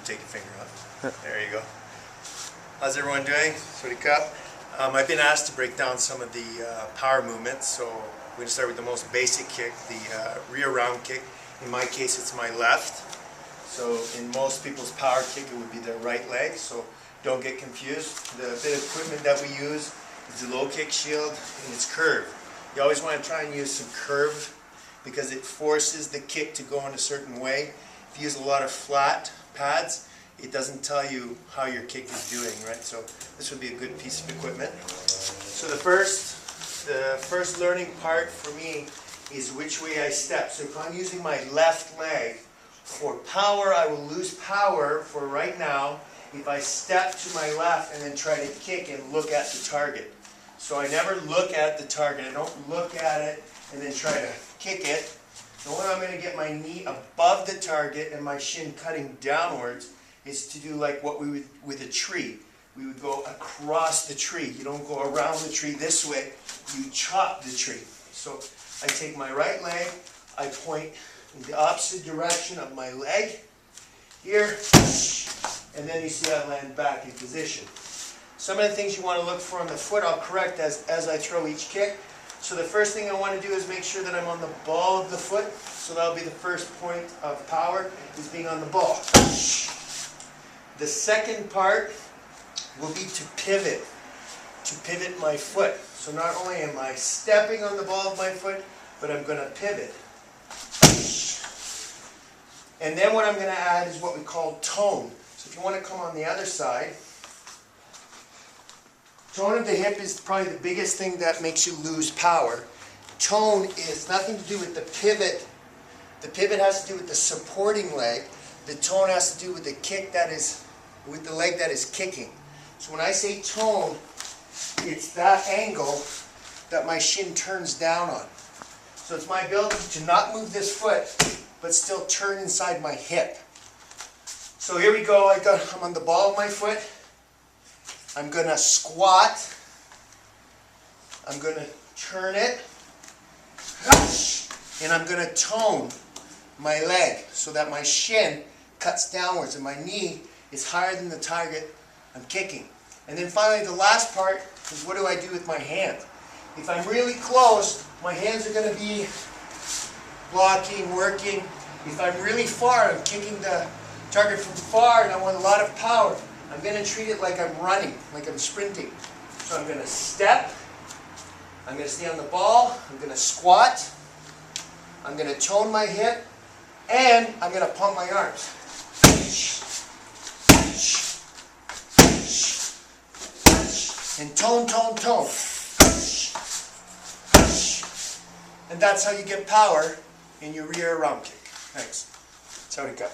take your finger off. There you go. How's everyone doing? Sawasdee Cup. I've been asked to break down some of the power movements, so we're going to start with the most basic kick, the rear round kick. In my case, it's my left. So in most people's power kick, it would be their right leg, so don't get confused. The bit of equipment that we use is the low kick shield, and it's curved. You always want to try and use some curve because it forces the kick to go in a certain way. If you use a lot of flat pads, it doesn't tell you how your kick is doing, right? So this would be a good piece of equipment. So the first learning part for me is which way I step. So if I'm using my left leg for power, I will lose power for right now if I step to my left and then try to kick and look at the target. So I never look at the target. I don't look at it and then try to kick it. The one I'm going to get my knee above the target and my shin cutting downwards is to do like what we would with a tree. We would go across the tree. You don't go around the tree this way. You chop the tree. So I take my right leg, I point in the opposite direction of my leg here, and then you see I land back in position. Some of the things you want to look for on the foot, I'll correct as I throw each kick. So the first thing I want to do is make sure that I'm on the ball of the foot. So that'll be the first point of power, is being on the ball. The second part will be to pivot my foot. So not only am I stepping on the ball of my foot, but I'm going to pivot. And then what I'm going to add is what we call tone. So if you want to come on the other side, tone of the hip is probably the biggest thing that makes you lose power. Tone is nothing to do with the pivot. The pivot has to do with the supporting leg. The tone has to do with the kick that is, with the leg that is kicking. So when I say tone, it's that angle that my shin turns down on. So it's my ability to not move this foot, but still turn inside my hip. So here we go. I'm on the ball of my foot. I'm going to squat. I'm going to turn it. And I'm going to tone my leg so that my shin cuts downwards and my knee is higher than the target I'm kicking. And then finally the last part is what do I do with my hand? If I'm really close, my hands are going to be blocking, working. If I'm really far, I'm kicking the target from far and I want a lot of power, I'm going to treat it like I'm running, like I'm sprinting. So I'm going to step, I'm going to stay on the ball, I'm going to squat, I'm going to tone my hip, and I'm going to pump my arms. And tone, tone, tone. And that's how you get power in your rear round kick. Thanks. Sawasdee Cup.